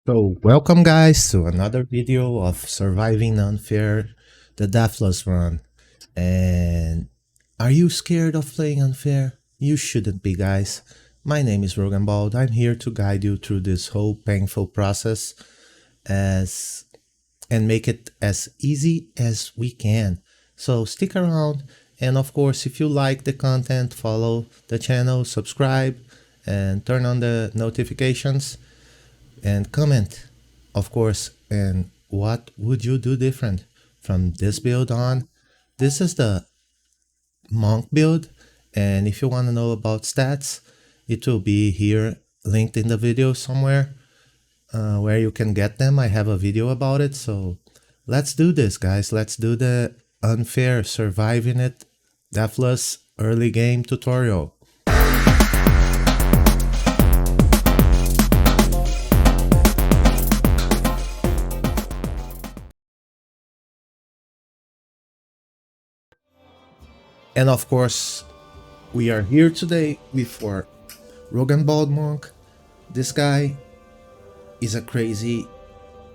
So, welcome guys to another video of Surviving Unfair, the Deathless Run. And are you scared of playing unfair? You shouldn't be, guys. My name is Rogan Bald. I'm here to guide you through this whole painful process as and make it as easy as we can. So stick around, and of course, if you like the content, follow the channel, subscribe, and turn on the notifications and comment, of course. And what would you do different from this build on? This is the monk build, and if you want to know about stats, it will be here linked in the video somewhere where you can get them. I have a video about it, so let's do this, guys. Let's do the unfair surviving it deathless early game tutorial. And of course, we are here today with our Rogan Bald Monk. This guy is a crazy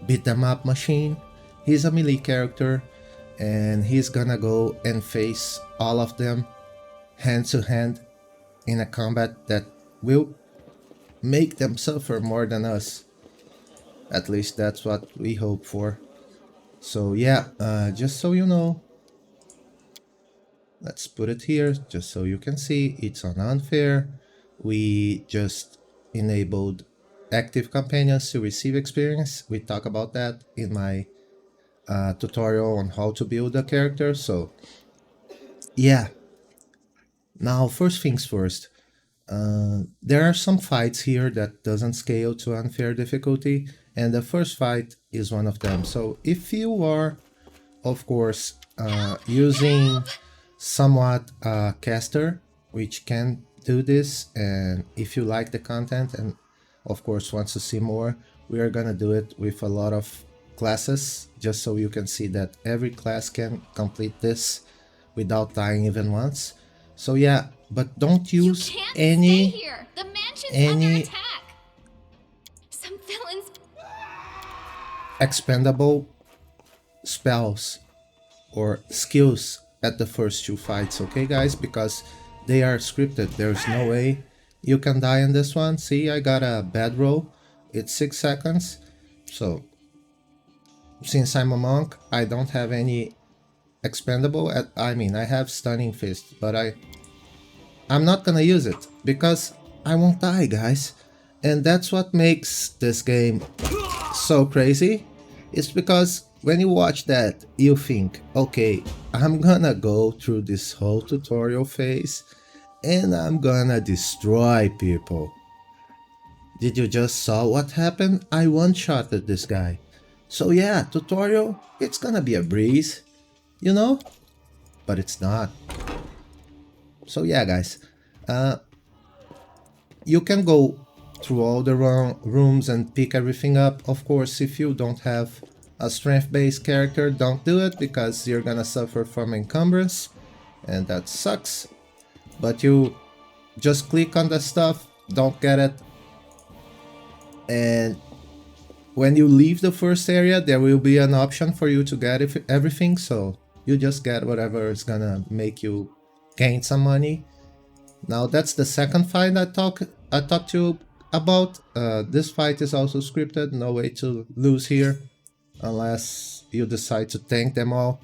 beat 'em up machine. He's a melee character, and he's gonna go and face all of them hand to hand in a combat that will make them suffer more than us. At least that's what we hope for. So yeah, just so you know, let's put it here just so you can see it's on unfair. We just enabled active companions to receive experience. We talk about that in my tutorial on how to build a character. So yeah, now first things first, there are some fights here that doesn't scale to unfair difficulty, and the first fight is one of them. So if you are, of course, using somewhat caster, which can do this, and if you like the content and of course wants to see more, we are gonna do it with a lot of classes, just so you can see that every class can complete this without dying even once. So yeah, but don't use any here. The mansion's under attack. Some villains. expendable spells or skills at the first two fights, okay guys, because they are scripted. There's no way you can die in this one. See, I got a bad roll. It's 6 seconds. So since I'm a monk, I don't have any expendable. I mean, I have stunning fist, but I'm not gonna use it because I won't die, guys. And that's what makes this game so crazy. It's because when you watch that, you think, okay, I'm gonna go through this whole tutorial phase and I'm gonna destroy people. Did you just saw what happened? I one-shotted this guy. So yeah, tutorial, it's gonna be a breeze, you know? But it's not. So yeah, guys, you can go through all the rooms and pick everything up. Of course, if you don't have a strength-based character, don't do it because you're gonna suffer from encumbrance, and that sucks. But you just click on the stuff, don't get it, and when you leave the first area, there will be an option for you to get everything, so you just get whatever is gonna make you gain some money. Now that's the second fight I talked to you about. This fight is also scripted, no way to lose here unless you decide to tank them all,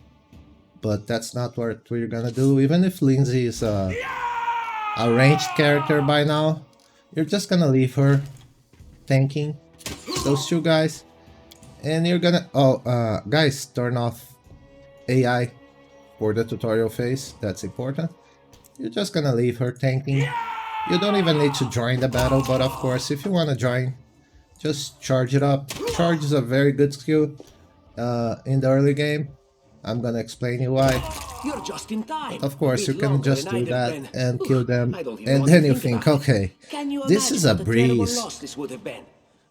but that's not what we're gonna do. Even if Lindsay is a ranged character by now, you're just gonna leave her tanking those two guys, and you're gonna guys, turn off AI for the tutorial phase. That's important. You're just gonna leave her tanking. You don't even need to join the battle, but of course, if you want to join, just charge it up. Charge is a very good skill in the early game. I'm gonna explain you why. You're just in time. Of course, you can just do that and kill them, and then you think, okay, this is a breeze.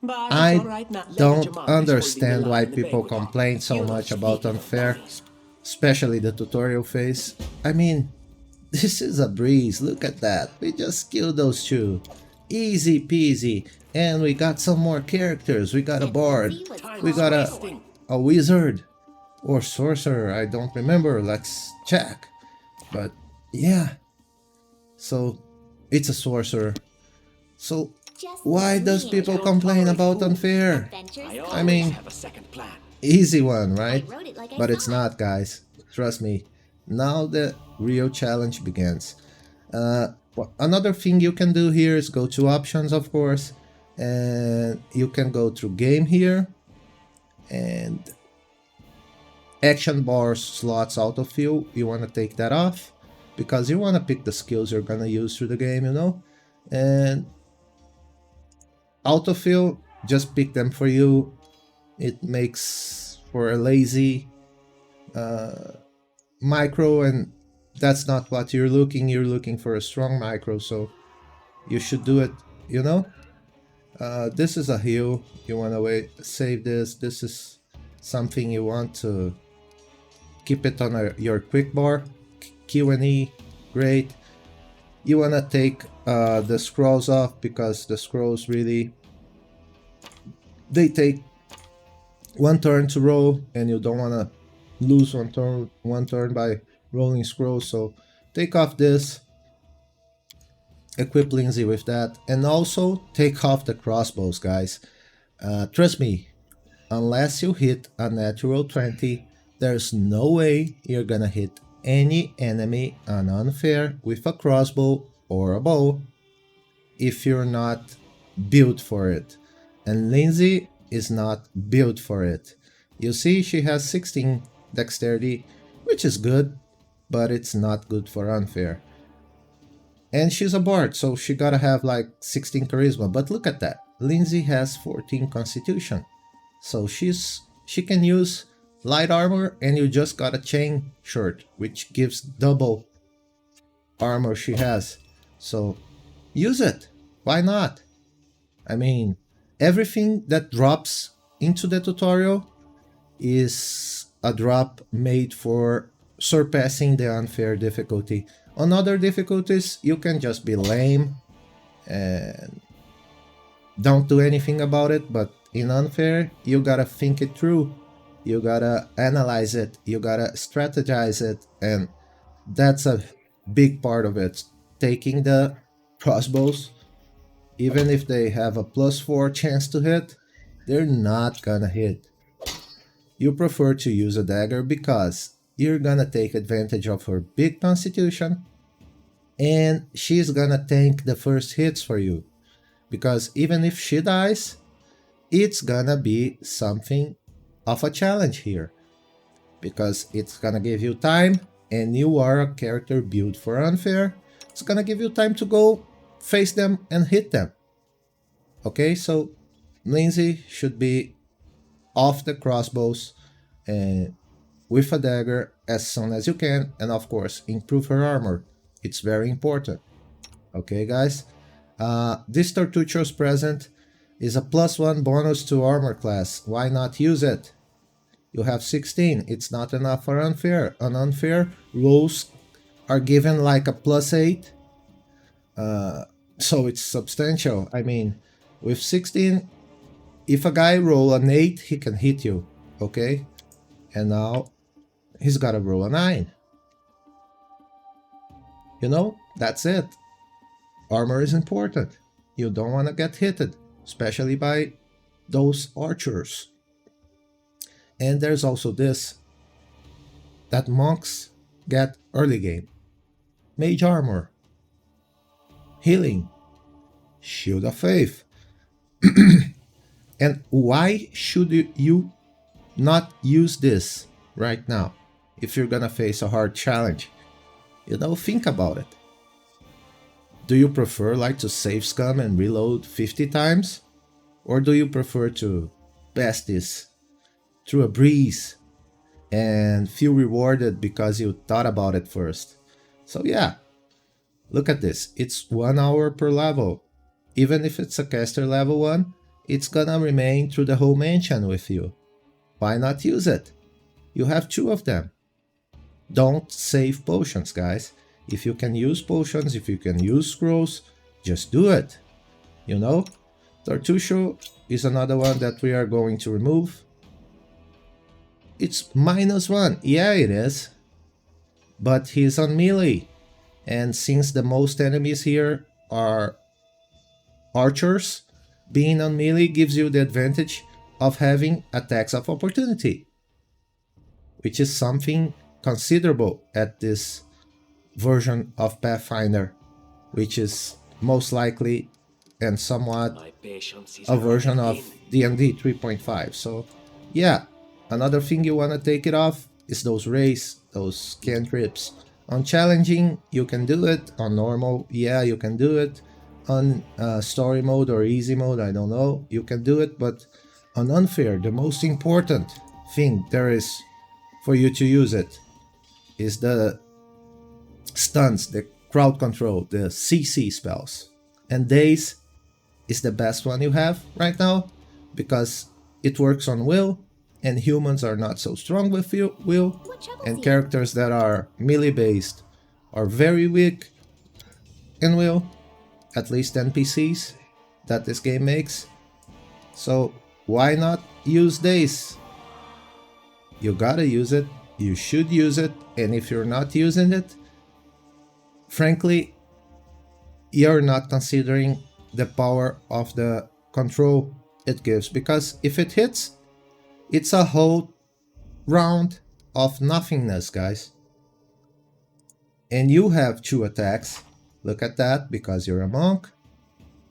I don't understand why people complain so much about unfair, especially the tutorial phase. I mean, this is a breeze, look at that, we just killed those two. Easy peasy. And we got some more characters. We got a bard. We got a wizard. Or sorcerer. I don't remember. Let's check. But yeah. So it's a sorcerer. So why does people complain about unfair? I mean, easy one, right? But it's not, guys. Trust me. Now the real challenge begins. Another thing you can do here is go to options, of course, and you can go through game here, and action bars slots autofill. You want to take that off because you want to pick the skills you're gonna use through the game, you know, and autofill, just pick them for you. It makes for a lazy micro, and that's not what you're looking for a strong micro, so you should do it, you know. This is a heal. You want to save this. This is something you want to keep it on your quick bar. Q and E, great. You want to take the scrolls off because the scrolls really, they take one turn to roll, and you don't want to lose one turn by rolling scrolls. So take off this, equip Lindsay with that, and also take off the crossbows, guys. Trust me, unless you hit a natural 20, there's no way you're gonna hit any enemy on unfair with a crossbow or a bow if you're not built for it. And Lindsay is not built for it. You see, she has 16 dexterity, which is good, but it's not good for unfair. And she's a bard, so she gotta have like 16 charisma. But look at that, Lindsay has 14 constitution, so she can use light armor, and you just got a chain shirt, which gives double armor she has. So use it. Why not? I mean, everything that drops into the tutorial is a drop made for surpassing the unfair difficulty. On other difficulties, you can just be lame and don't do anything about it, but in unfair, you gotta think it through. You gotta analyze it, you gotta strategize it, and that's a big part of it. Taking the crossbows, even if they have a +4 chance to hit, they're not gonna hit. You prefer to use a dagger because you're gonna take advantage of her big constitution, and she's gonna tank the first hits for you. Because even if she dies, it's gonna be something of a challenge here. Because it's gonna give you time, and you are a character built for unfair. It's gonna give you time to go face them and hit them. Okay, so Lindsay should be off the crossbows and with a dagger as soon as you can, and of course improve her armor. It's very important. Okay, guys, this Tartuccio's present is a +1 bonus to armor class. Why not use it? You have 16. It's not enough for unfair. On unfair, rolls are given like a +8, so it's substantial. I mean, with 16, if a guy roll an 8, he can hit you. Okay, and now he's got to roll a 9. You know, that's it. Armor is important. You don't want to get hit, especially by those archers. And there's also this, that monks get early game. Mage armor, healing, shield of faith. And why should you not use this right now if you're gonna face a hard challenge? You know, think about it. Do you prefer like to save scum and reload 50 times? Or do you prefer to pass this through a breeze and feel rewarded because you thought about it first? So yeah, look at this. It's 1 hour per level. Even if it's a caster level 1, it's gonna remain through the whole mansion with you. Why not use it? You have 2 of them. Don't save potions, guys. If you can use potions, if you can use scrolls, just do it. you know? Tartusho is another one that we are going to remove. It's -1. Yeah, it is. But he's on melee. And since the most enemies here are archers, being on melee gives you the advantage of having attacks of opportunity, which is something considerable at this version of Pathfinder, which is most likely and somewhat a version of D&D 3.5. So yeah, another thing you want to take it off is those rays, those cantrips. On challenging, you can do it. On normal, yeah, you can do it. On story mode or easy mode, I don't know, you can do it. But on unfair, the most important thing there is for you to use it is the stuns, the crowd control, the CC spells. And Daze is the best one you have right now because it works on will, and humans are not so strong with will, and characters that are melee based are very weak in will, at least NPCs that this game makes. So why not use Daze? You gotta use it, you should use it, and if you're not using it, frankly, you're not considering the power of the control it gives, because if it hits, it's a whole round of nothingness, guys. And you have 2 attacks. Look at that, because you're a monk,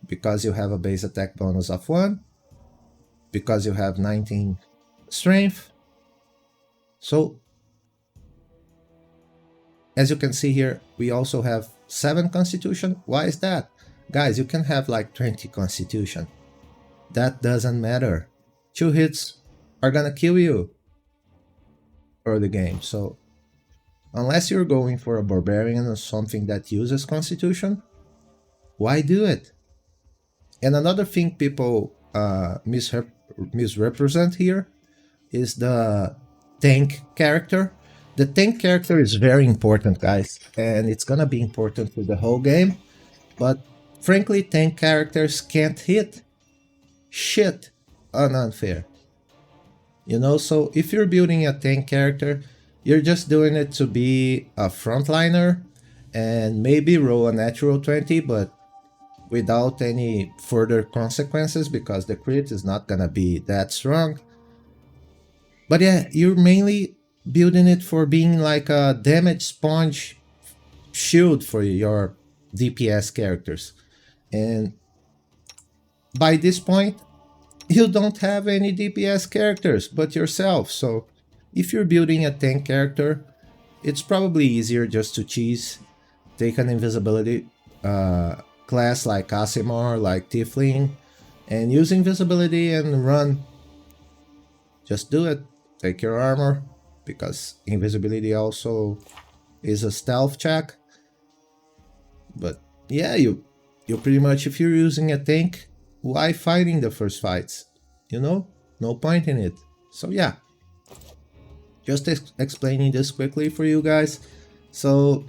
because you have a base attack bonus of 1, because you have 19 strength. So as you can see here, we also have 7 constitution. Why is that? Guys, you can have like 20 constitution. That doesn't matter. 2 hits are gonna kill you early game. So unless you're going for a barbarian or something that uses constitution, why do it? And another thing people misrepresent here is the tank character. The tank character is very important, guys, and it's gonna be important for the whole game. But frankly, tank characters can't hit shit on unfair. You know, so if you're building a tank character, you're just doing it to be a frontliner and maybe roll a natural 20, but without any further consequences because the crit is not gonna be that strong. But yeah, you're mainly building it for being like a damage sponge shield for your DPS characters. And by this point, you don't have any DPS characters but yourself. So if you're building a tank character, it's probably easier just to cheese, take an invisibility class like Asimar, like Tiefling, and use invisibility and run. Just do it. Take your armor, because invisibility also is a stealth check. But yeah, you pretty much, if you're using a tank, why fighting the first fights? You know, no point in it. So yeah, just explaining this quickly for you guys. So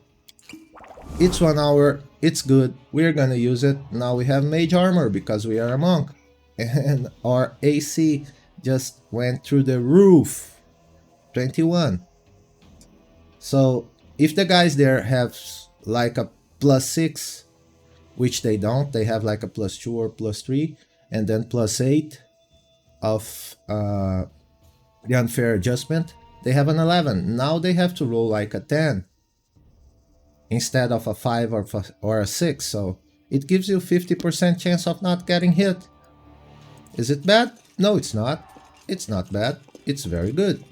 it's 1 hour, it's good, we're gonna use it. Now we have mage armor because we are a monk, and our AC just went through the roof, 21. So if the guys there have like a +6, which they don't, they have like a +2 or +3, and then +8 of the unfair adjustment, they have an 11. Now they have to roll like a 10 instead of a 5 or a 6. So it gives you 50% chance of not getting hit. Is it bad? No, it's not. It's not bad. It's very good.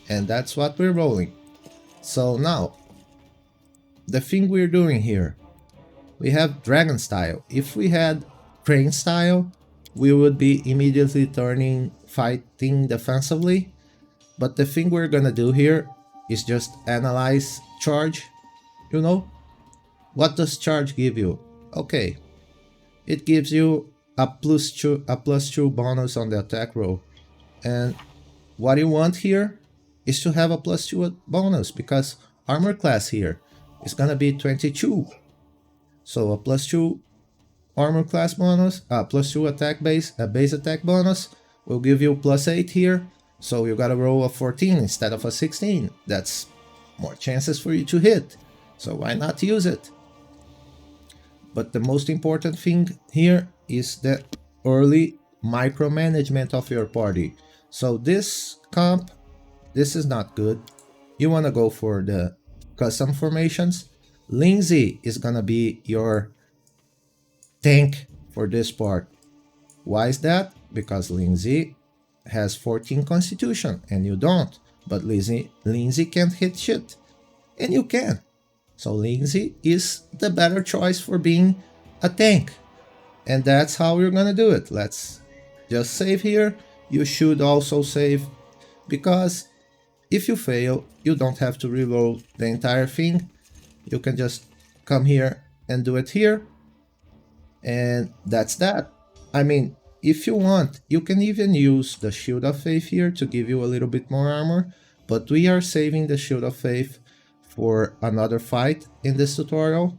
And that's what we're rolling. So now, the thing we're doing here, we have dragon style. If we had crane style, we would be immediately turning fighting defensively. But the thing we're gonna do here is just analyze charge. You know, what does charge give you? Okay, it gives you a +2 bonus on the attack roll. And what you want here is to have a +2 bonus, because armor class here is gonna be 22. So a +2 armor class bonus, +2 attack base attack bonus will give you +8 here. So you gotta roll a 14 instead of a 16. That's more chances for you to hit. So why not use it? But the most important thing here is the early micromanagement of your party. So this comp, this is not good. You wanna go for the custom formations. Lindsay is gonna be your tank for this part. Why is that? Because Lindsay has 14 constitution and you don't. But Lindsay can't hit shit. And you can. So Lindsay is the better choice for being a tank. And that's how we're gonna do it. Let's just save here. You should also save, because if you fail, you don't have to reroll the entire thing. You can just come here and do it here. And that's that. I mean, if you want, you can even use the Shield of Faith here to give you a little bit more armor, but we are saving the Shield of Faith for another fight in this tutorial.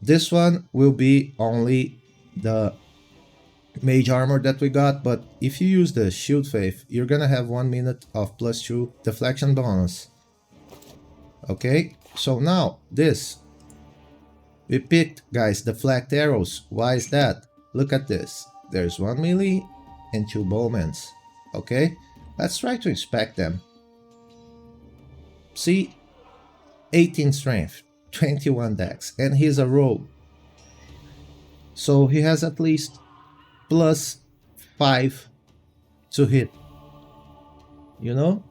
This one will be only the mage armor that we got, but if you use the Shield Faith, you're gonna have 1 minute of +2 deflection bonus. Okay, so now this. We picked, guys, deflect arrows. Why is that? Look at this. There's 1 melee and 2 bowmans. Okay, let's try to inspect them. See, 18 strength, 21 dex, and he's a rogue. So he has at least +5 to hit. You know?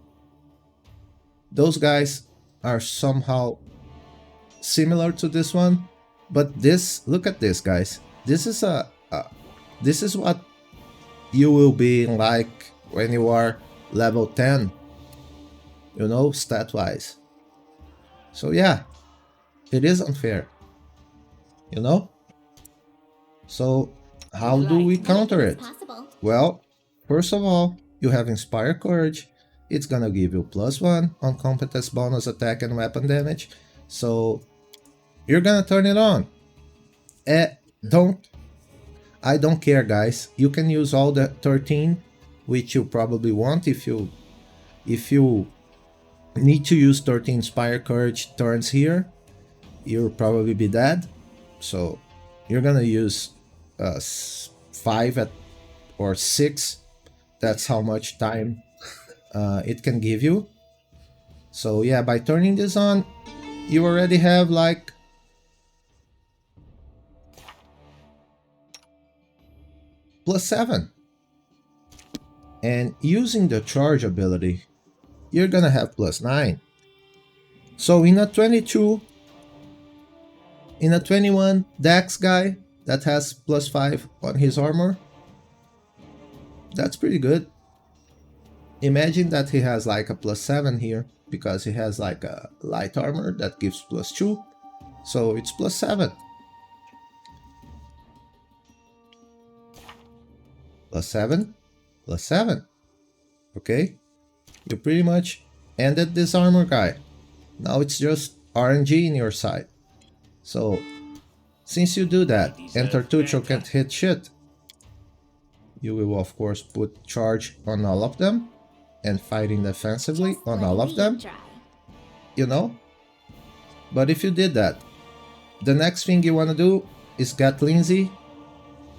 Those guys are somehow similar to this one. But this, look at this, guys. This is this is what you will be like when you are level 10, you know, stat-wise. So yeah, it is unfair, you know? So how do we counter it? Well, first of all, you have Inspire Courage. It's gonna give you +1 on competence bonus attack and weapon damage. So you're gonna turn it on. I don't care, guys. You can use all the 13, which you probably want. If you need to use 13 Inspire Courage turns here, you'll probably be dead. So you're gonna use 5 or 6. That's how much time it can give you. So yeah, by turning this on, you already have like +7. And using the charge ability, you're gonna have +9. So in a 22, in a 21 dex guy that has +5 on his armor, that's pretty good. Imagine that he has like a +7 here, because he has like a light armor that gives +2. So it's +7. +7, +7. Okay? You pretty much ended this armor guy. Now it's just RNG in your side. So, since you do that, and Tartuccio can't hit shit, you will of course put charge on all of them, and fighting defensively on all of them. You know? But if you did that, the next thing you want to do is get Lindsay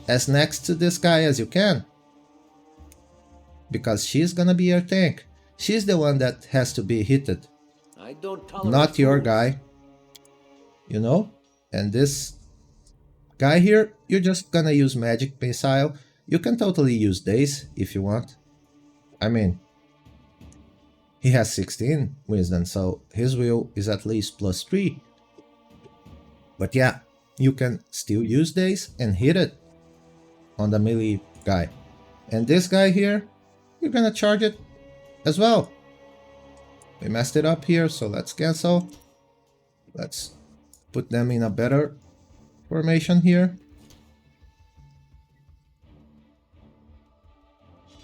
as next to this guy as you can, because she's gonna be your tank. She's the one that has to be hitted, not your guy, you know? And this guy here, you're just gonna use magic missile. You can totally use daze if you want. I mean, he has 16 wisdom, so his will is at least +3. But yeah, you can still use daze and hit it on the melee guy. And this guy here, you're gonna charge it as well. We messed it up here, so let's cancel. Let's put them in a better formation here.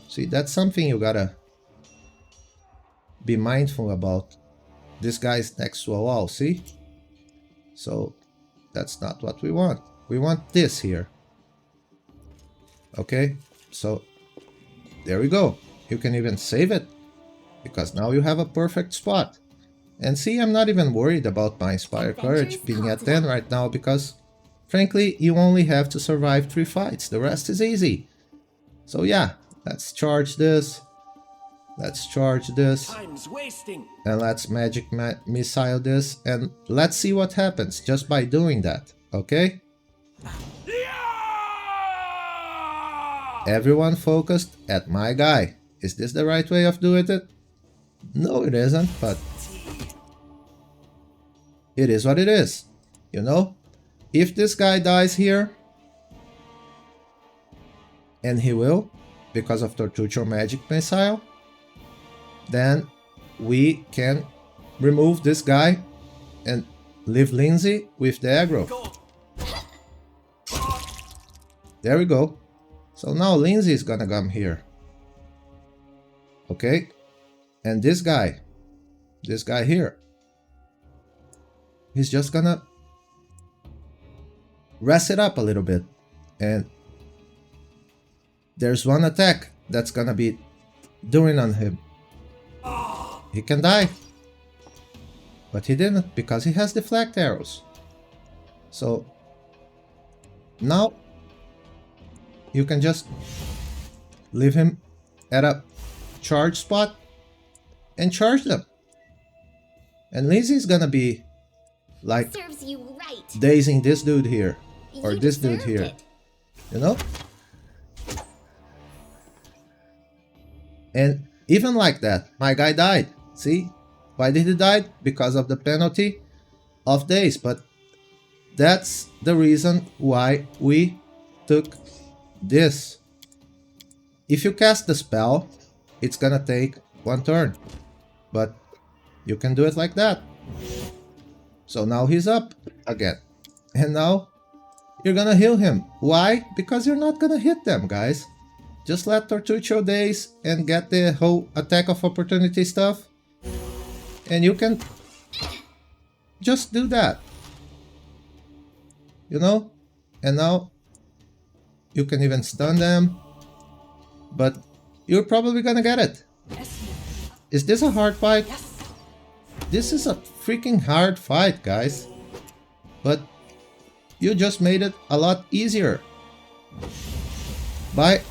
See, that's something you gotta be mindful about. This guy's next to a wall, see? So that's not what we want. We want this here. Okay, so there we go. You can even save it, because now you have a perfect spot. And see, I'm not even worried about my Inspire Courage being at 10 right now, because frankly, you only have to survive 3 fights. The rest is easy. So yeah, let's charge this. Let's charge this. Time's wasting. And let's magic missile this. And let's see what happens just by doing that. Okay? Everyone focused at my guy. Is this the right way of doing it? No, it isn't, but it is what it is. You know? If this guy dies here, and he will, because of Tortucho Magic Missile, then we can remove this guy and leave Lindsay with the aggro. There we go. So now Lindsay is gonna come here. Okay? And this guy here, he's just gonna rest it up a little bit. And there's one attack that's gonna be doing on him. He can die. But he didn't, because he has deflect arrows. So now you can just leave him at a charge spot and charge them. And Lizzie's gonna be like Serves you right. dazing this dude here, or You this dude deserved here. it. You know? And even like that, my guy died. See? Why did he die? Because of the penalty of days. But that's the reason why we took this. If you cast the spell, it's gonna take 1 turn. But you can do it like that. So now he's up again. And now you're gonna heal him. Why? Because you're not gonna hit them, guys. Just let Tortucho daze and get the whole attack of opportunity stuff. And you can just do that. You know? And now you can even stun them. But you're probably gonna get it. Is this a hard fight? This is a freaking hard fight, guys. But you just made it a lot easier by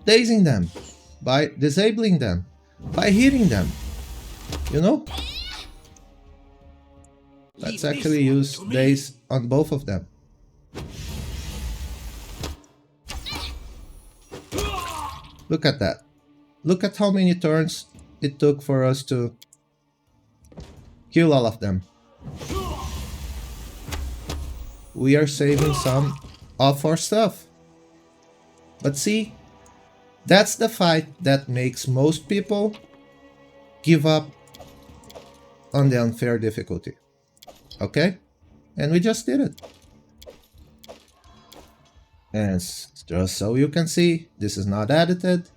dazing them, by disabling them, by hitting them. You know? Let's actually use daze on both of them. Look at that. Look at how many turns it took for us to kill all of them. We are saving some of our stuff. But see, that's the fight that makes most people give up on the unfair difficulty. Okay? And we just did it. And just so you can see, this is not edited.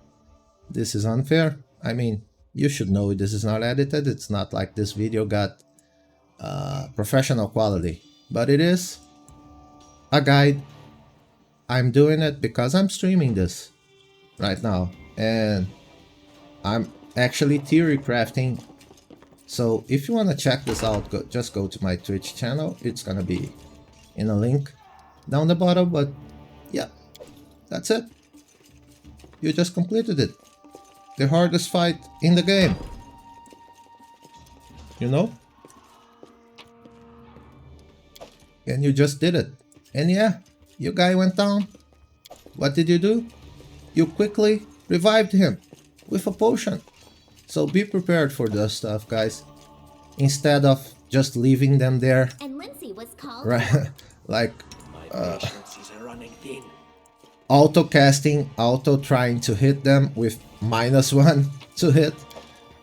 This is unfair. I mean, you should know this is not edited. It's not like this video got professional quality. But it is a guide. I'm doing it because I'm streaming this right now. And I'm actually theory crafting. So if you want to check this out, just go to my Twitch channel. It's going to be in a link down the bottom. But yeah, that's it. You just completed it. The hardest fight in the game. You know? And you just did it. And yeah, your guy went down. What did you do? You quickly revived him with a potion. So be prepared for this stuff, guys. Instead of just leaving them there. And Lindsay was called. Right? Like My patience is running thin. auto casting, auto trying to hit them with -1 to hit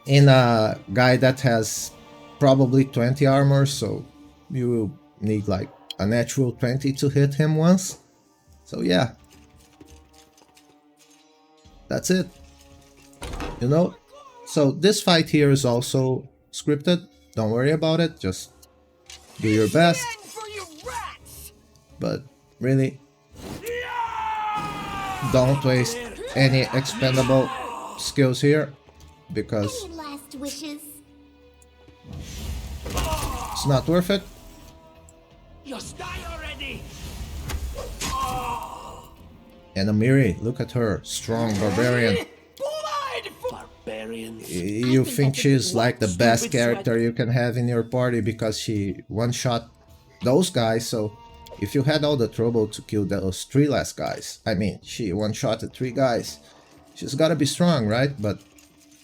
in a guy that has probably 20 armor, so you will need like a natural 20 to hit him once. So yeah, that's it. You know, so this fight here is also scripted. Don't worry about it, just do your best. But really, don't waste any expendable skills here because Any last wishes? it's not worth it. Just die already! And Amiri, look at her, strong barbarian. Blood! Barbarians. You think think that's a she's good like the one. best Stupid character you can have in your party because she one-shot those guys, so if you had all the trouble to kill those 3 last guys, I mean, she one-shotted 3 guys, she's gotta be strong, right? But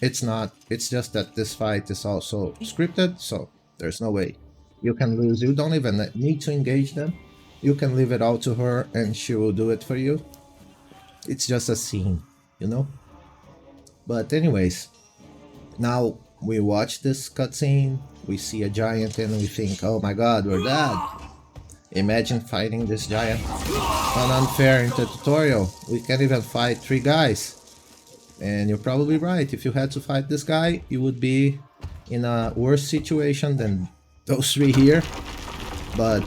it's not. It's just that this fight is also scripted, so there's no way you can lose. You don't even need to engage them. You can leave it all to her and she will do it for you. It's just a scene, you know? But anyways, now we watch this cutscene, we see a giant and we think, oh my god, we're dead. Imagine fighting this giant on unfair in the tutorial. We can't even fight 3 guys. And you're probably right, if you had to fight this guy, you would be in a worse situation than those 3 here. But,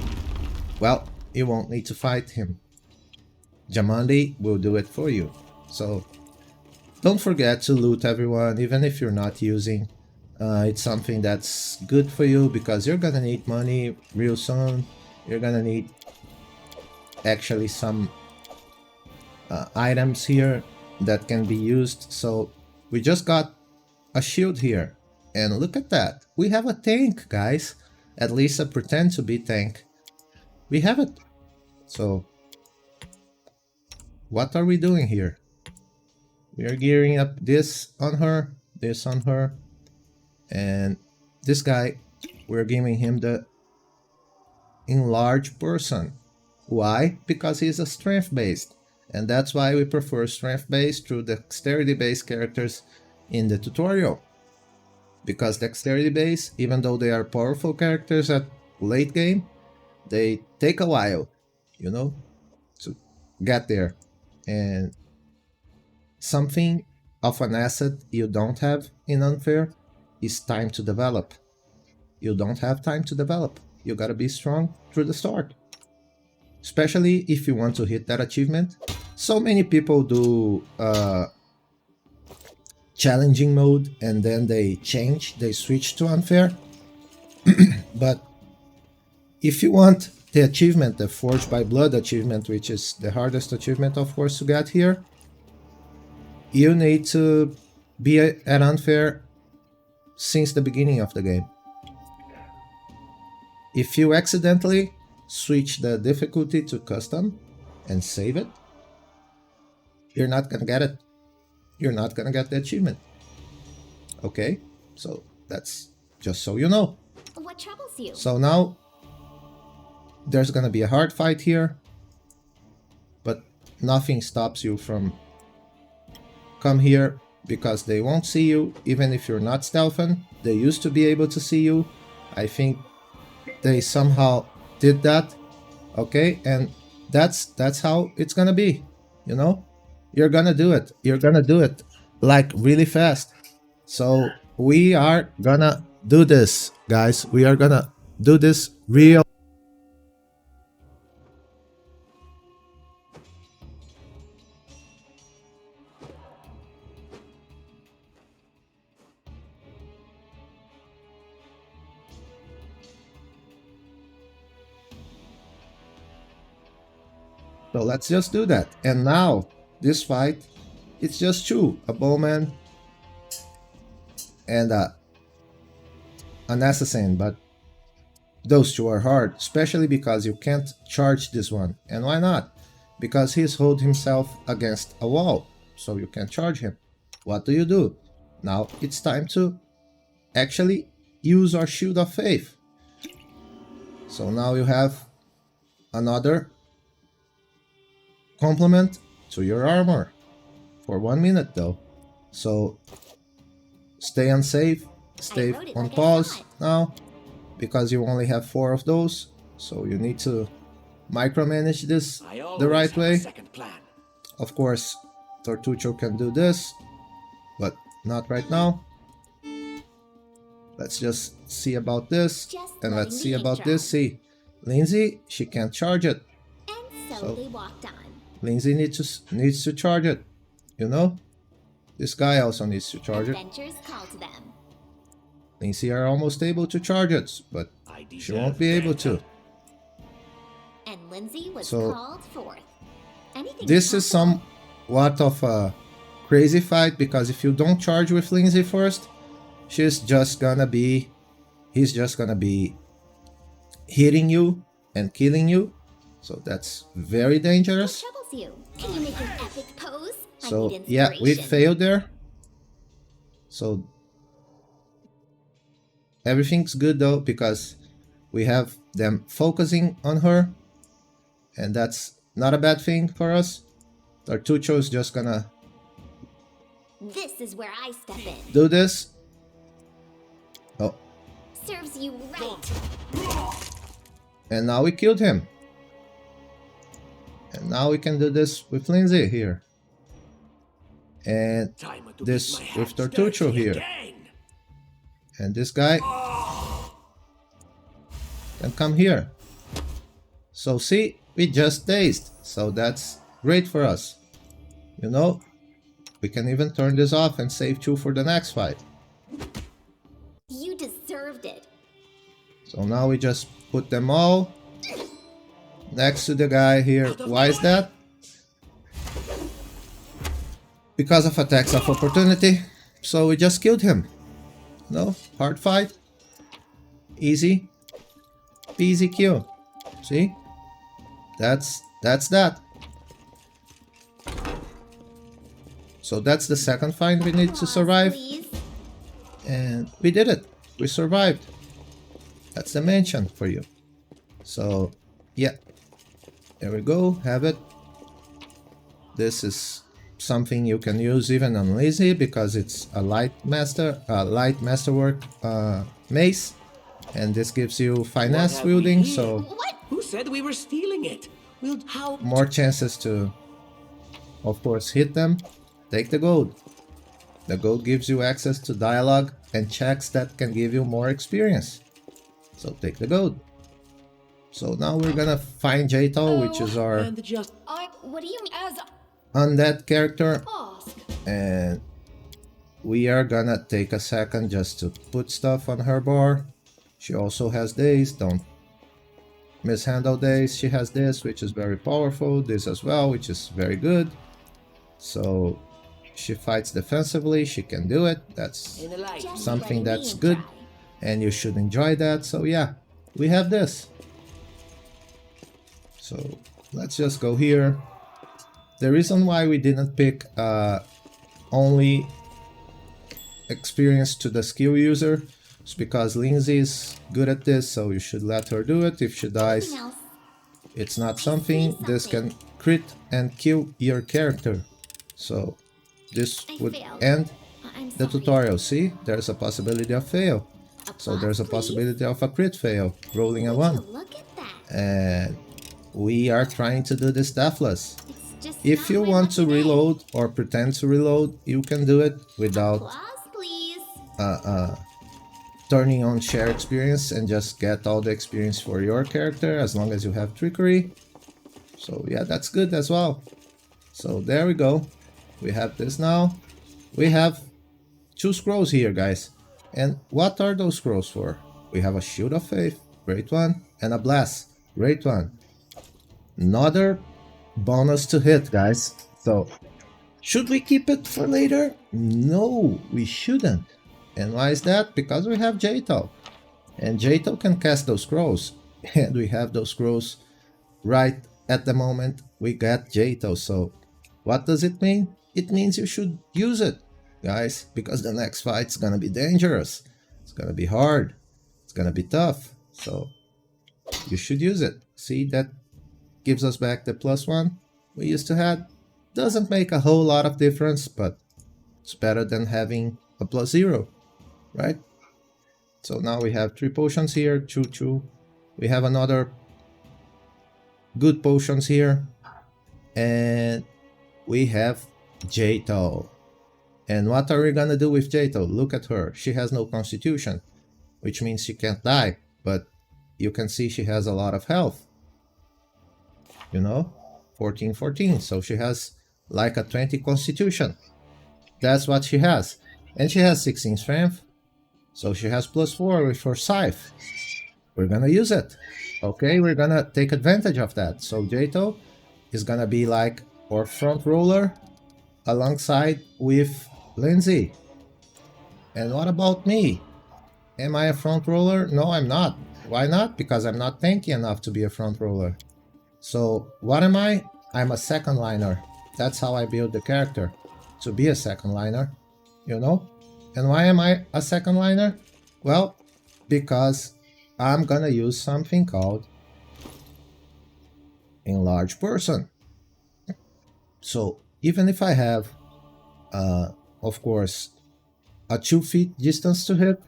well, you won't need to fight him. Jamandi will do it for you. So, don't forget to loot everyone, even if you're not using. It's something that's good for you because you're gonna need money real soon. You're gonna need actually some items here that can be used. So we just got a shield here, and look at that, we have a tank, guys. At least a pretend to be tank. We have it. So what are we doing here? We are gearing up this on her, and this guy, we're giving him the enlarged person. Why? Because he's a strength based, and that's why we prefer strength based through dexterity based characters in the tutorial. Because dexterity based, even though they are powerful characters at late game, they take a while, you know, to get there. And something of an asset you don't have in unfair is time to develop. You don't have time to develop. You gotta be strong through the start. Especially if you want to hit that achievement. So many people do challenging mode and then they switch to unfair. But if you want the achievement, the Forged by Blood achievement, which is the hardest achievement of course to get here, you need to be at unfair since the beginning of the game. If you accidentally switch the difficulty to custom and save it, you're not gonna get it. You're not gonna get the achievement. Okay? So that's just so you know. What troubles you? So now there's gonna be a hard fight here, but nothing stops you from come here because they won't see you even if you're not stealthing. They used to be able to see you. I think they somehow did that. Okay, and that's how it's gonna be, you know. You're gonna do it. You're gonna do it like really fast. So we are gonna do this, guys. We are gonna do this real. So let's just do that. And now this fight, it's just 2, a bowman and an assassin, but those 2 are hard, especially because you can't charge this one. And why not? Because he's hold himself against a wall, so you can't charge him. What do? Now it's time to actually use our Shield of Faith. So now you have another complement to your armor for 1 minute though. So stay unsafe, stay on like pause now because you only have 4 of those. So you need to micromanage this the right way. Second plan. Of course, Tortucho can do this, but not right now. Let's just see about this, Just and letting let's see me about try. this. See, Lindsay, she can't charge it. road they walked on. Lindsay needs to charge it. You know? This guy also needs to charge it. Adventures call to them. Lindsay are almost able to charge it, but she won't be able to. And Lindsay was So, called forth. Anything this is possible. somewhat of a crazy fight, because if you don't charge with Lindsay first, he's just gonna be hitting you and killing you. So that's very What dangerous. troubles you? Can you make an epic pose? I So need yeah, we inspiration. failed there. So everything's good though, because we have them focusing on her, and that's not a bad thing for us. Tartuccio is just gonna This is where I step in. do this. Oh, Serves you right. and now we killed him. And now we can do this with Lindsay here. And Time to this get my with hands Tartuccio dirty here. again. And this guy can come here. So see, we just dazed. So that's great for us. You know, we can even turn this off and save 2 for the next fight. You deserved it. So now we just put them all next to the guy here. Why is that? Because of attacks of opportunity. So we just killed him. No, hard fight. Easy. Easy kill. See? That's that. So that's the second fight we need to Pause, survive. please. And we did it. We survived. That's the mansion for you. So, yeah. There we go. Have it. This is something you can use even on lazy, because it's a light masterwork mace, and this gives you finesse What have we wielding, here? so What? Who said we were stealing it? How? more chances to, of course, hit them. Take the gold. The gold gives you access to dialogue and checks that can give you more experience. So take the gold. So now we're gonna find Jato, which is our And just What do you mean? As undead character, ask. and we are gonna take a second just to put stuff on her bar. She also has days, don't mishandle days. She has this, which is very powerful, this as well, which is very good. So she fights defensively, she can do it. That's in a light. Just something let me that's good, try. and you should enjoy that. So yeah, we have this. So let's just go here. The reason why we didn't pick only experience to the skill user is because Lindsay is good at this, so you should let her do it. If she dies, Anything else? it's not something. This can crit and kill your character. So this I would failed. end I'm the sorry. tutorial. See, there's a possibility of fail. So Applause, there's a please. possibility of a crit fail, rolling a Would 1. you look at that. And we are trying to do this deathless. It's just If not you my want to lucky day. reload or pretend to reload, you can do it without Applause, please. turning on share experience and just get all the experience for your character as long as you have trickery. So yeah, that's good as well. So there we go. We have this now. We have 2 scrolls here, guys. And what are those scrolls for? We have a Shield of Faith, great one, and a Blast, great one. Another bonus to hit, guys. So should we keep it for later? No, we shouldn't. And why is that? Because we have Jato. And Jato can cast those scrolls. And we have those scrolls right at the moment we get Jato. So what does it mean? It means you should use it, guys, because the next fight's gonna be dangerous. It's gonna be hard. It's gonna be tough. So you should use it. See, that gives us back the +1 we used to have. Doesn't make a whole lot of difference, but it's better than having a +0, right? So now we have 3 potions here, 2. We have another good potions here, and we have Jato. And what are we gonna do with Jato? Look at her. She has no constitution, which means she can't die, but you can see she has a lot of health. You know? 14, 14. So she has like a 20 constitution. That's what she has. And she has 16 strength. So she has +4 with her scythe. We're gonna use it. Okay, we're gonna take advantage of that. So Jato is gonna be like our front roller alongside with Lindsay. And what about me? Am I a front roller? No, I'm not. Why not? Because I'm not tanky enough to be a front roller. So what am I? I'm a second liner. That's how I build the character. To be a second liner, you know? And why am I a second liner? Well, because I'm gonna use something called enlarge person. So even if I have, of course, a 2 feet distance to hit,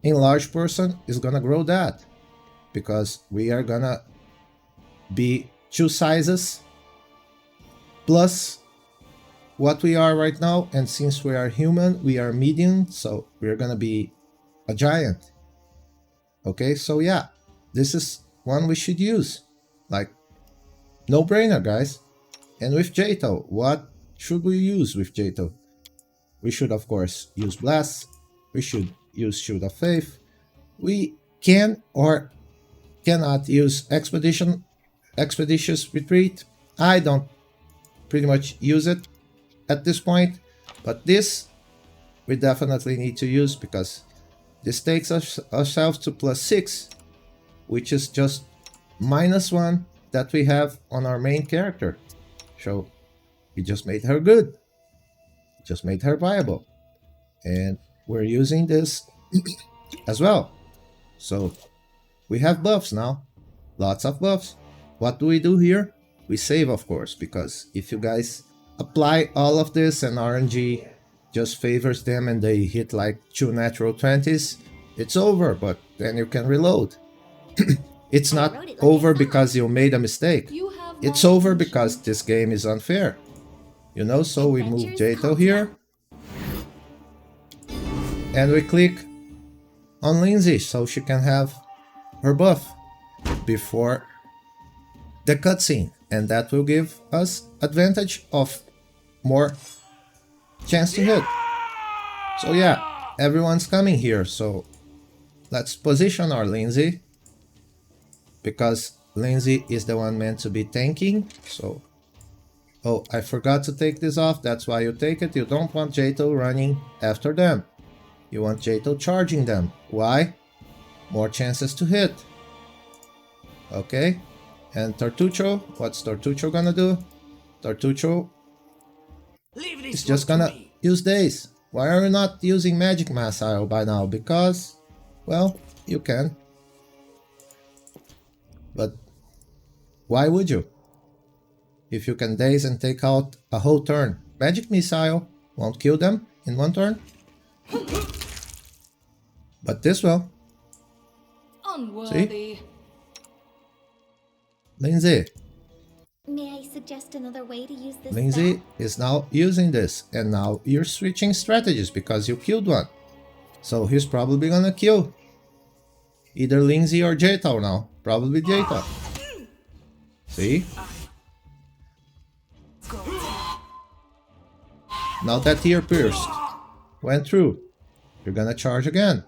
enlarge person is gonna grow that, because we are gonna be 2 sizes plus what we are right now, and since we are human, we are medium, so we're gonna be a giant. Okay, so yeah, this is one we should use. Like, no brainer, guys. And with Jato, what should we use with Jato? We should, of course, use Blast. We should use Shield of Faith. We can or cannot use Expeditious Retreat. I don't pretty much use it at this point, but this we definitely need to use, because this takes ourselves to +6, which is just -1 that we have on our main character. So we just made her good, just made her viable, and we're using this as well. So we have buffs now, lots of buffs. What do we do here? We save, of course, because if you guys apply all of this and RNG just favors them and they hit like 2 natural 20s, it's over, but then you can reload. It's not over because you made a mistake. It's over because this game is unfair. You know, so we move Jato here. And we click on Lindsay so she can have her buff before the cutscene. And that will give us advantage of more chance to hit. So yeah, everyone's coming here. So let's position our Lindsay, because Lindsay is the one meant to be tanking. So, oh, I forgot to take this off. That's why you take it. You don't want Jato running after them. You want Jato charging them. Why? More chances to hit. Okay. And Tartucho, what's Tartucho gonna do? Tartucho is just gonna use Daze. Why are you not using Magic Missile by now? Because, well, you can. But why would you? If you can Daze and take out a whole turn. Magic Missile won't kill them in 1 turn. But this will. Unworthy. See? Lindsay. May I suggest another way to use this Lindsay spell? is now using this, and now you're switching strategies because you killed one. So he's probably gonna kill either Lindsay or Jato now. Probably Jato. See? Now that ear pierced went through. You're gonna charge again.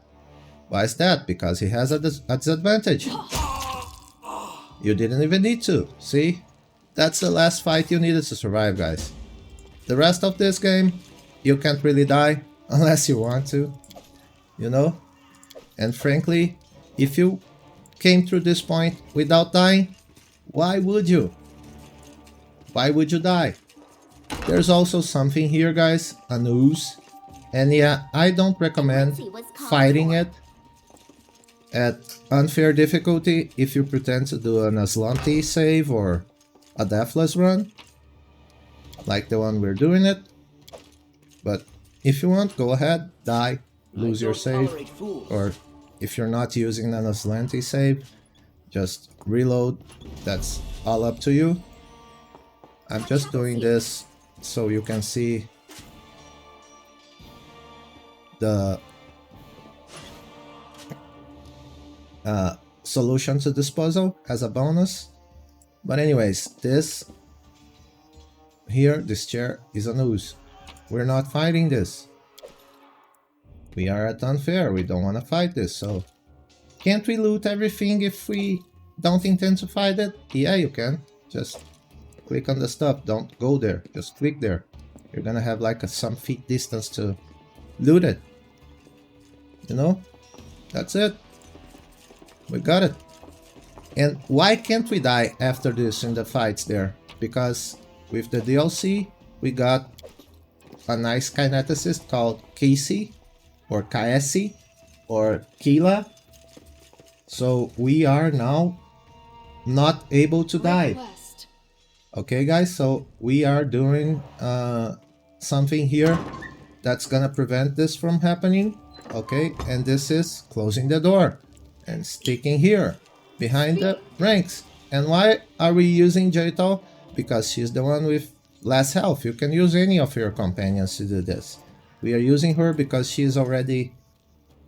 Why is that? Because he has a disadvantage. You didn't even need to. See? That's the last fight you needed to survive, guys. The rest of this game, you can't really die unless you want to. You know? And frankly, if you came through this point without dying, why would you? Why would you die? There's also something here, guys, a noose. And yeah, I don't recommend fighting it at unfair difficulty if you pretend to do an Aslanti save or a Deathless run, like the one we're doing it. But if you want, go ahead, die, lose your save, or if you're not using an Aslanti save, just reload. That's all up to you. I'm just doing this so you can see the solution to this puzzle as a bonus. But anyways, this Here, this chair is an ooze. We're not fighting this. We are at unfair. We don't want to fight this, so... Can't we loot everything if we don't intend to fight it? Yeah, you can. Just click on the stuff. Don't go there. Just click there. You're gonna have like some feet distance to loot it. You know? That's it. We got it. And why can't we die after this in the fights there? Because with the DLC, we got a nice kineticist called Casey, or Kaesi, or Kila. So we are now not able to die. Okay guys, so we are doing something here that's gonna prevent this from happening. Okay, and this is closing the door and sticking here behind the ranks. And why are we using Jaito? Because she's the one with less health. You can use any of your companions to do this. We are using her because she's already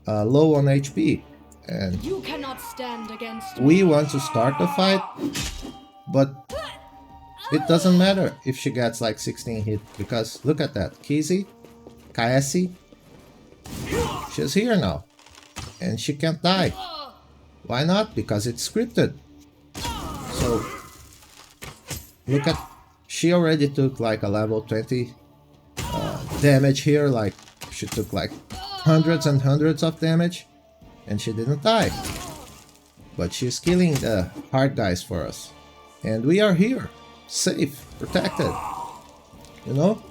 low on HP. And You cannot stand against we want to start the fight, but it doesn't matter if she gets like 16 hit, because look at that. Kaesi, she's here now, and she can't die. Why not? Because it's scripted. So, look at, she already took like a level 20 damage here, like she took like hundreds and hundreds of damage, and she didn't die. But she's killing the hard guys for us. And we are here, safe, protected. You know?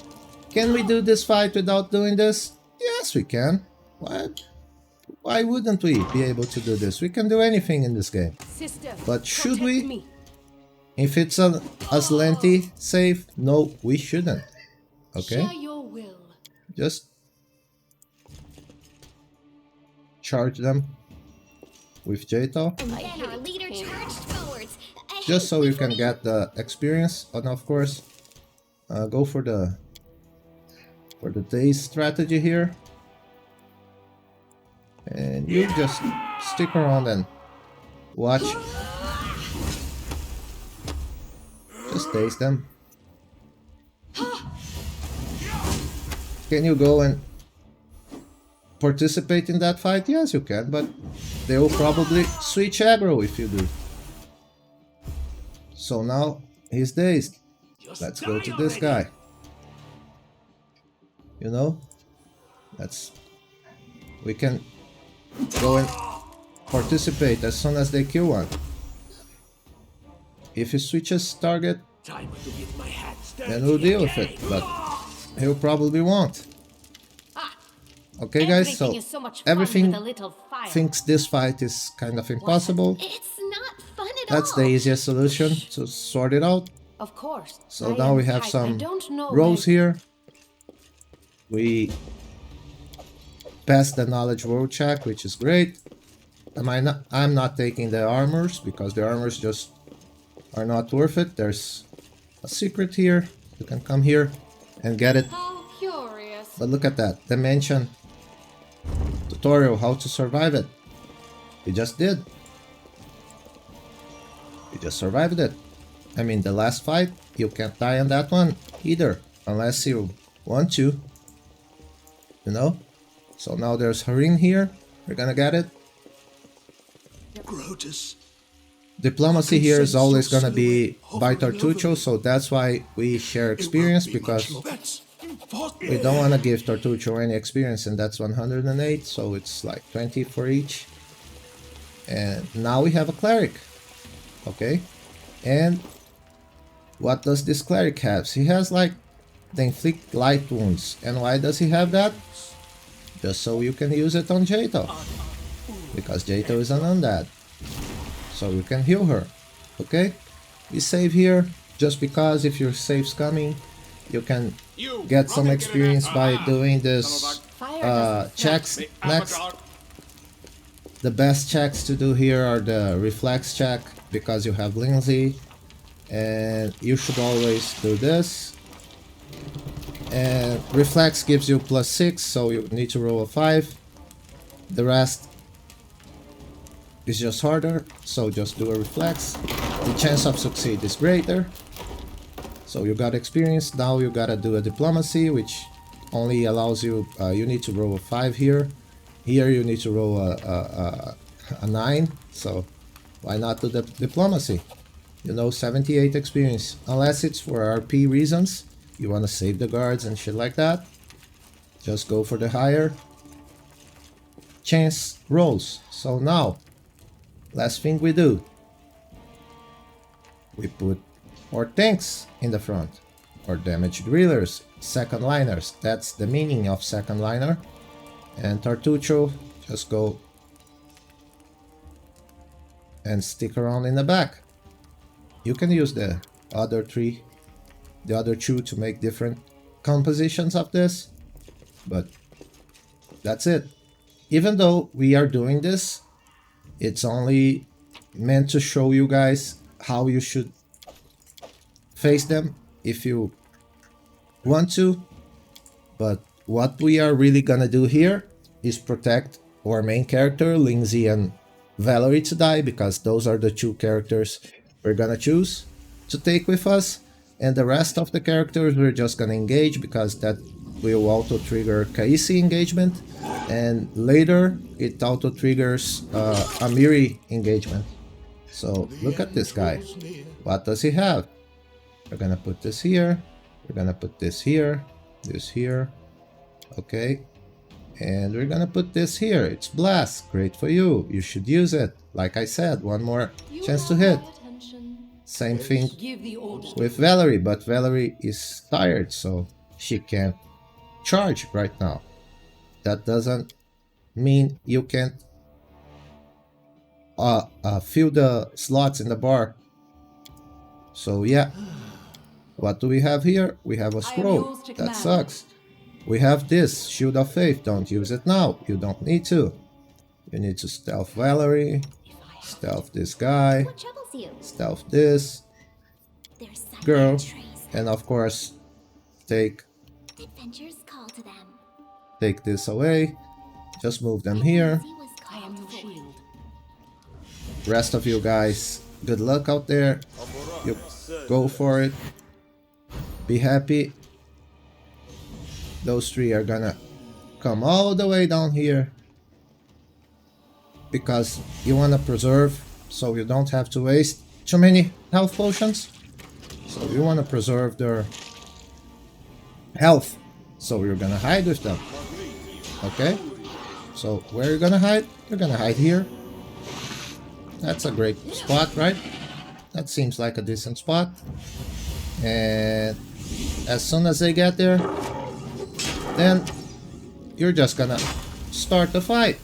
Can we do this fight without doing this? Yes, we can. Why wouldn't we be able to do this? We can do anything in this game. Sister, But should protect we? me. If it's as lengthy, safe, no, we shouldn't. Okay? Share your will. Just charge them with Jaito, And then our leader charged forwards. just so you can get the experience. And of course, go for the daze strategy here, and you just stick around and watch. Just daze them. Can you go and participate in that fight? Yes, you can, but they will probably switch aggro if you do. So now he's dazed. Let's go to this guy. You know, we can go and participate as soon as they kill one. If he switches target, then we'll deal with it, but he'll probably won't. Okay guys, so everything thinks this fight is kind of impossible. It's not fun at That's all. the easiest solution to sort it out. Of course. So now we have some rows here. We passed the knowledge world check, which is great. I'm not taking the armors because the armors just are not worth it. There's a secret here. You can come here and get it. How curious. But look at that. Dimension tutorial, how to survive it. We just did. We just survived it. I mean, the last fight, you can't die on that one either, unless you want to. You know? So now there's Harin here. We're gonna get it. Grotus. Diplomacy here is always gonna be by Tartuccio, so that's why we share experience, because we don't want to give Tartuccio any experience, and that's 108, so it's like 20 for each. And now we have a cleric. Okay? And what does this cleric have? He has like the inflict light wounds. And why does he have that? Just so you can use it on Jaito. Because Jaito is an undead. So you can heal her. Okay? We save here just because if your save's coming, you can get some experience by doing this checks next. The best checks to do here are the reflex check, because you have Lindsay, and you should always do this. And reflex gives you +6, so you need to roll a 5. The rest is just harder, so just do a reflex. The chance of succeed is greater. So you got experience. Now you gotta do a diplomacy, which only allows you, you need to roll a 5 here. Here you need to roll a 9. So why not do the diplomacy? You know, 78 experience. Unless it's for RP reasons, you want to save the guards and shit like that, just go for the higher chance rolls. So now, last thing we do, we put our tanks in the front, or damage drillers, second liners. That's the meaning of second liner. And Tartuccio, just go and stick around in the back. You can use the other two to make different compositions of this, but that's it. Even though we are doing this, it's only meant to show you guys how you should face them if you want to. But what we are really gonna do here is protect our main character, Lindsay and Valerie, to die, because those are the two characters we're gonna choose to take with us, and the rest of the characters we're just gonna engage, because that will auto trigger Kaisi engagement, and later it auto triggers Amiri engagement. So look at this guy. What does he have? We're gonna put this here, we're gonna put this here, this here, okay, and we're gonna put this here. It's blast, great for you, you should use it. Like I said, one more chance to hit. Same thing with Valerie, but Valerie is tired, so she can't charge right now. That doesn't mean you can't fill the slots in the bar. So yeah, what do we have here? We have a scroll. That sucks. We have this Shield of Faith. Don't use it now, you don't need to. You need to stealth Valerie, stealth this guy, What troubles you? stealth this There's some girl, trees. and of course take Adventures call to them. this away. Just move them here. He was I am called your for. shield. Rest of you guys, good luck out there. You go for it. Be happy. Those three are gonna come all the way down here, because you want to preserve, so you don't have to waste too many health potions. So you want to preserve their health, so you're gonna hide with them. Okay, so where you're gonna hide? You're gonna hide here. That's a great spot, right? That seems like a decent spot. And as soon as they get there, then you're just gonna start the fight.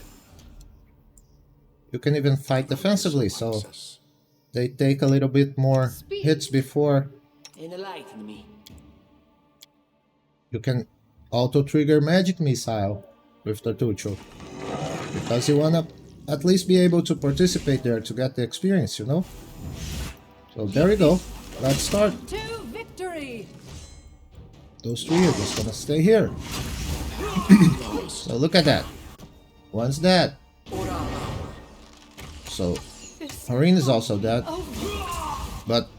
You can even fight defensively, so they take a little bit more hits before Enlighten me. you can auto trigger magic missile with Tartuccio, because you wanna at least be able to participate there to get the experience, you know? So there we go. Let's start. To victory! Those three are just gonna stay here. So look at that. One's dead. So Hareen is also dead. But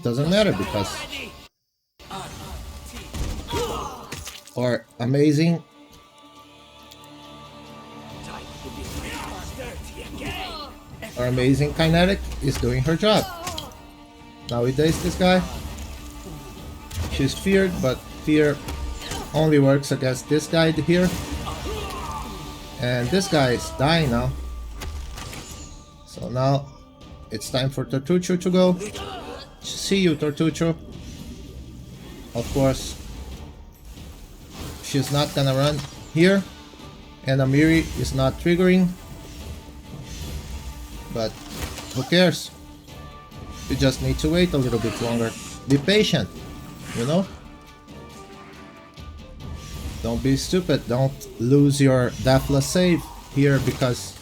doesn't matter, because our amazing kinetic is doing her job. Nowadays this guy, she's feared, but fear only works against this guy here. And this guy is dying now. So now it's time for Tartuccio to go. See you, Tartuccio. Of course, she's not gonna run here, and Amiri is not triggering. But who cares? You just need to wait a little bit longer. Be patient, you know? Don't be stupid. Don't lose your deathless save here because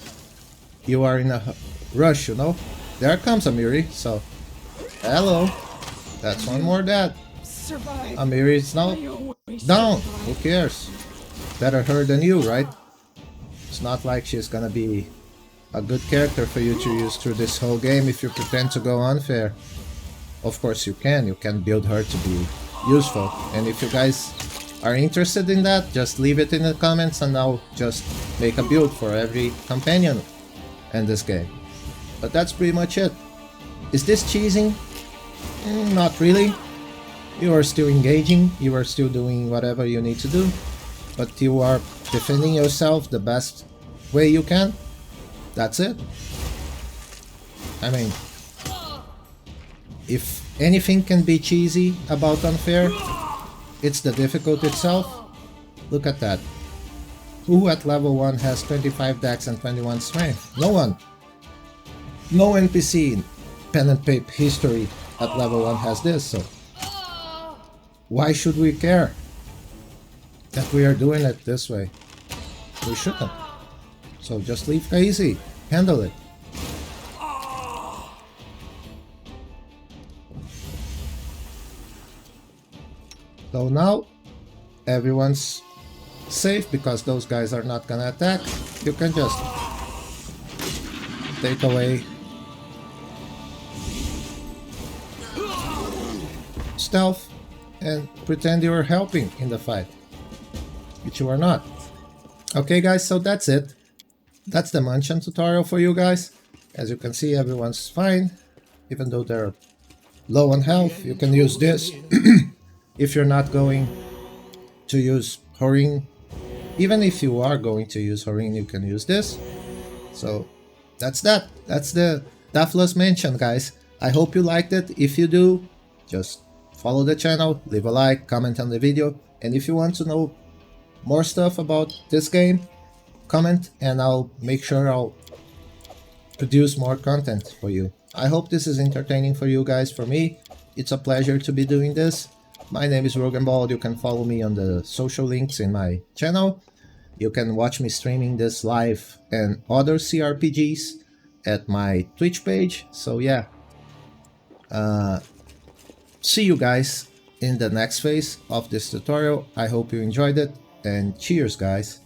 you are in a rush, you know? There comes Amiri, so... Hello. That's one more dead. Survive! Amiri is now down. Who cares? Better her than you, right? It's not like she's gonna be a good character for you to use through this whole game if you pretend to go unfair. of course you can build her to be useful, and if you guys are interested in that, just leave it in the comments and I'll just make a build for every companion in this game. But that's pretty much it. Is this cheesing? Not really. You are still engaging, you are still doing whatever you need to do, but you are defending yourself the best way you can. That's it. I mean, if anything can be cheesy about unfair, it's the difficulty itself. Look at that. Who at level 1 has 25 dex and 21 strength? No one. No NPC in pen and paper history at level 1 has this, so why should we care that we are doing it this way? We shouldn't. So just leave easy, handle it. So now everyone's safe because those guys are not gonna attack. You can just take away stealth and pretend you're helping in the fight, which you are not. Okay guys, so that's it. That's the mansion tutorial for you guys. As you can see, everyone's fine, even though they're low on health. You can use this if you're not going to use Horin. Even if you are going to use Horin, you can use this. So that's that. That's the Aldori Mansion, guys. I hope you liked it. If you do, just follow the channel, leave a like, comment on the video, and if you want to know more stuff about this game, comment and I'll make sure I'll produce more content for you. I hope this is entertaining for you guys. For me, it's a pleasure to be doing this. My name is Rogan Bald. You can follow me on the social links in my channel. You can watch me streaming this live and other CRPGs at my Twitch page. So yeah, see you guys in the next phase of this tutorial. I hope you enjoyed it, and cheers guys.